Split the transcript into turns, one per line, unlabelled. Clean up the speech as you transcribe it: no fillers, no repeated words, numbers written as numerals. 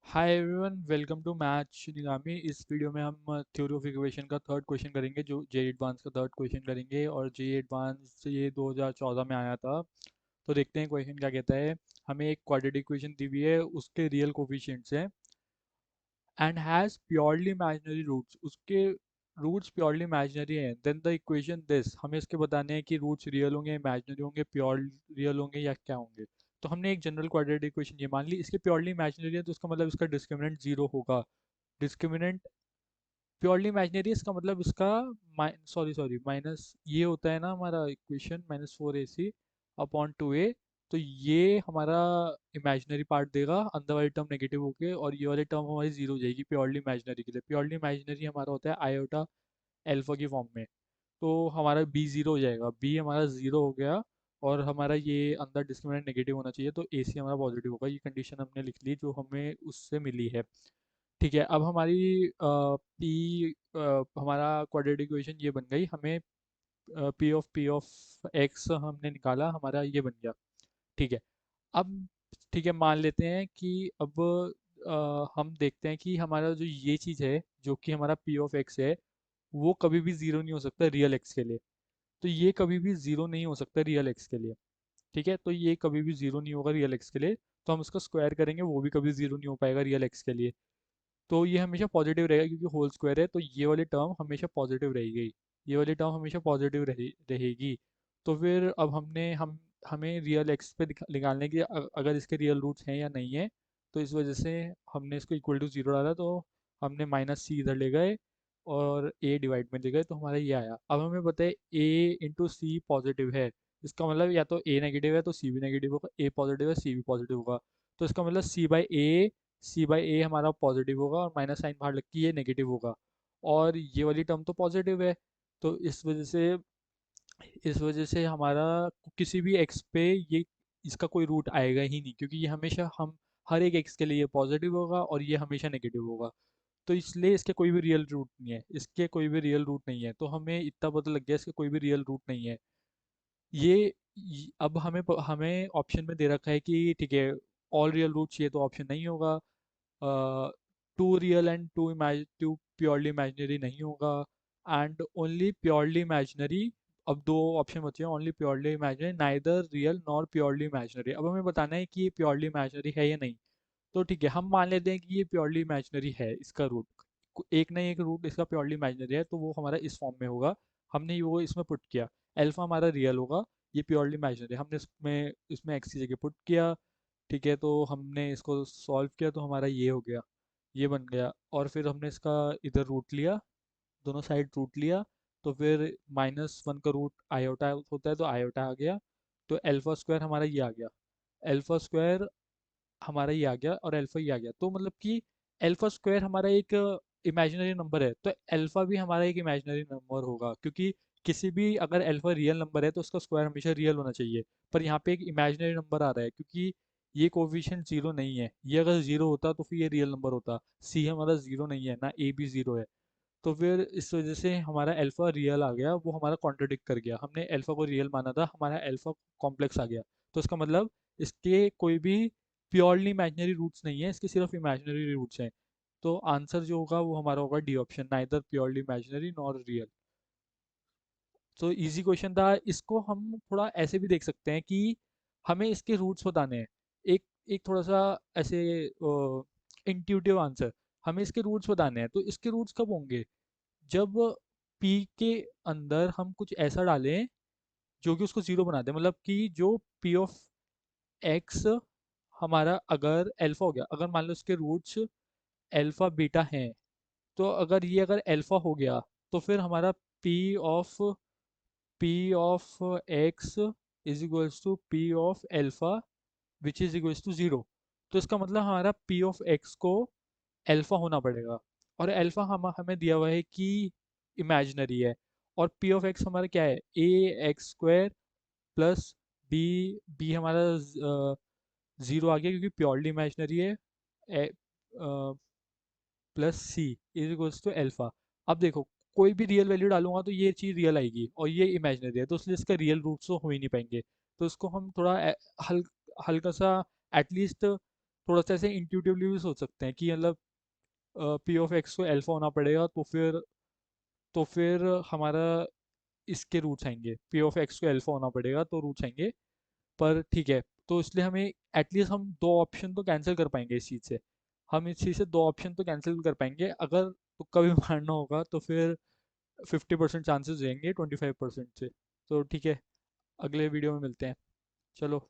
Hi everyone, welcome to मैच निगामी। इस वीडियो में हम थ्योरी ऑफ इक्वेशन का थर्ड क्वेश्चन करेंगे, जो जे एडवांस का थर्ड क्वेश्चन करेंगे। और जे एडवांस ये 2014 में आया था। तो देखते हैं क्वेश्चन क्या कहता है। हमें एक क्वाड्रेटिक इक्वेशन दी हुई है, उसके रियल कोफिशिएंट्स हैं and has purely imaginary roots. उसके रूट्स प्योरली इमेजिनरी हैं। देन द इक्वेशन दिस, हमें इसके बताने हैं कि रूट्स रियल होंगे, इमेजिनरी होंगे, प्योर रियल होंगे या क्या होंगे। तो हमने एक जनरल क्वाड्रेटिक इक्वेशन ये मान ली, इसके प्योरली इमेजिनरी है तो इसका मतलब इसका डिस्क्रिमिनेंट जीरो होगा। डिस्क्रिमिनेंट प्योरली इमेजिनरी है, इसका मतलब इसका सॉरी सॉरी माइनस ये होता है ना हमारा इक्वेशन -4ac अपॉन 2a। तो ये हमारा इमेजिनरी पार्ट देगा, अंदर वाली टर्म नेगेटिव होके, और ये वाली टर्म हमारी जीरो हो जाएगी प्योरली इमेजिनरी के लिए। प्योरली इमेजिनरी हमारा होता है आयोटा एल्फा की फॉर्म में। तो हमारा बी ज़ीरो हो जाएगा, बी हमारा ज़ीरो हो गया। और हमारा ये अंदर डिस्क्रिमिनेंट नेगेटिव होना चाहिए, तो ए सी हमारा पॉजिटिव होगा। ये कंडीशन हमने लिख ली जो हमें उससे मिली है। ठीक है, अब हमारी पी हमारा क्वाड्रेटिक इक्वेशन ये बन गई। हमें पी ऑफ एक्स हमने निकाला, हमारा ये बन गया। ठीक है। अब ठीक है, मान लेते हैं कि अब हम देखते हैं कि हमारा जो ये चीज़ है, जो कि हमारा पी ऑफ एक्स है, वो कभी भी ज़ीरो नहीं हो सकता रियल एक्स के लिए। तो ये कभी भी ज़ीरो नहीं हो सकता रियल एक्स के लिए। ठीक है, तो ये कभी भी ज़ीरो नहीं होगा रियल एक्स के लिए। तो हम उसका स्क्वायर करेंगे, वो भी कभी ज़ीरो नहीं हो पाएगा रियल एक्स के लिए। तो ये हमेशा पॉजिटिव रहेगा क्योंकि होल स्क्वायर है, तो ये वाली टर्म हमेशा पॉजिटिव रहेगी। ये वाली टर्म हमेशा पॉजिटिव रहेगी। तो फिर अब हमें रियल एक्स पे निकालने की अगर इसके रियल रूट्स हैं या नहीं है। तो इस वजह से हमने इसको इक्वल टू ज़ीरो डाला, तो हमने -c इधर ले गए और a डिवाइड में ले गए, तो हमारा ये आया। अब हमें पता है a इंटू सी पॉजिटिव है। इसका मतलब या तो a नेगेटिव है तो c भी नेगेटिव होगा, a पॉजिटिव है c भी पॉजिटिव होगा। तो इसका मतलब c बाई ए हमारा पॉजिटिव होगा, और माइनस साइन बाहर लग के ये नेगेटिव होगा। और ये वाली टर्म तो पॉजिटिव है। तो इस वजह से हमारा किसी भी एक्स पे ये इसका कोई रूट आएगा ही नहीं, क्योंकि ये हमेशा हम हर एक एक्स के लिए पॉजिटिव होगा और ये हमेशा नेगेटिव होगा। तो इसलिए इसके कोई भी रियल रूट नहीं है, इसके कोई भी रियल रूट नहीं है। तो हमें इतना पता लग गया इसके कोई भी रियल रूट नहीं है। अब हमें ऑप्शन में दे रखा है कि ठीक है, ऑल रियल रूट चाहिए, तो ऑप्शन नहीं होगा। Two real and two purely imaginary नहीं होगा। And only purely imaginary. अब दो ऑप्शन बचे हैं, only purely imaginary, neither real nor purely imaginary. अब हमें बताना है कि ये प्योरली इमेजिनरी है या नहीं। तो ठीक है, हम मान लेते हैं कि ये प्योरली इमेजिनरी है, इसका रूट एक ना एक रूट इसका प्योरली इमेजिनरी है, तो वो हमारा इस फॉर्म में होगा। हमने वो इसमें पुट किया, अल्फा हमारा रियल होगा, ये प्योरली इमेजिनरी हमने इसमें इसमें एक्स की जगह पुट किया। ठीक है, तो हमने इसको सॉल्व किया तो हमारा ये हो गया, ये बन गया। और फिर हमने इसका इधर रूट लिया, दोनों साइड रूट लिया। तो फिर -1 का रूट आयोटा होता है, तो आयोटा आ गया। तो अल्फा स्क्वायर हमारा ये आ गया, अल्फा स्क्वायर हमारा ये आ गया, और अल्फा ये आ गया। तो मतलब कि अल्फा स्क्वायर हमारा एक इमेजिनरी नंबर है, तो अल्फा भी हमारा एक इमेजिनरी नंबर होगा, क्योंकि किसी भी अगर अल्फा रियल नंबर है तो उसका स्क्वायर हमेशा रियल होना चाहिए। पर यहाँ पे एक इमेजिनरी नंबर आ रहा है, क्योंकि ये कोफिशिएंट जीरो नहीं है। ये अगर जीरो होता तो फिर ये रियल नंबर होता। सी हमारा जीरो नहीं है ना, ए भी जीरो है। तो फिर इस वजह से हमारा अल्फा रियल आ गया, वो हमारा कॉन्ट्रडिक्ट कर गया। हमने अल्फा को रियल माना था, हमारा अल्फा कॉम्प्लेक्स आ गया। तो इसका मतलब इसके कोई भी प्योरली इमेजिनरी रूट्स नहीं है, इसके सिर्फ इमेजिनरी रूट्स हैं। तो आंसर जो होगा वो हमारा होगा D option, neither purely imaginary nor real. तो इजी क्वेश्चन था। इसको हम थोड़ा ऐसे भी देख सकते हैं कि हमें इसके रूट्स बताने हैं। एक एक थोड़ा सा ऐसे इंट्यूटिव आंसर, हमें इसके रूट्स बताने हैं। तो इसके रूट्स कब होंगे, जब पी के अंदर हम कुछ ऐसा डालें जो कि उसको जीरो बना दे। मतलब कि जो पी ऑफ एक्स हमारा अगर अल्फा हो गया, अगर मान लो उसके रूट्स अल्फा बीटा हैं, तो अगर अल्फा हो गया, तो फिर हमारा P of P of X is equals to P of alpha which is equals to zero. तो इसका मतलब हमारा पी ऑफ एक्स को अल्फा होना पड़ेगा। और अल्फा हमें दिया हुआ है कि इमेजिनरी है। और पी ऑफ एक्स हमारा क्या है, a x square plus b, b हमारा ज़ीरो आ गया क्योंकि प्योरली इमेजिनरी है, plus c is equals to alpha. अब देखो, कोई भी रियल वैल्यू डालूंगा तो ये चीज़ रियल आएगी, और ये इमेजिनरी है, तो इसलिए इसका रियल रूट्स तो हो ही नहीं पाएंगे। तो इसको हम थोड़ा हल हल्का सा एटलीस्ट थोड़ा सा ऐसे इंट्यूटिवली भी सोच सकते हैं कि मतलब पी ऑफ एक्स को अल्फा होना पड़ेगा, तो फिर हमारा इसके रूट्स आएंगे, पी ऑफ एक्स को अल्फा होना पड़ेगा तो रूट्स आएंगे। पर ठीक है, तो इसलिए हमें एटलीस्ट हम दो ऑप्शन तो कैंसिल कर पाएंगे इस चीज़ से। हम इस चीज़ से दो ऑप्शन तो कैंसिल कर पाएंगे, अगर तुक्का भी मारना होगा तो फिर 50% चांसेस रहेंगे 25% से। तो ठीक है, अगले वीडियो में मिलते हैं। चलो।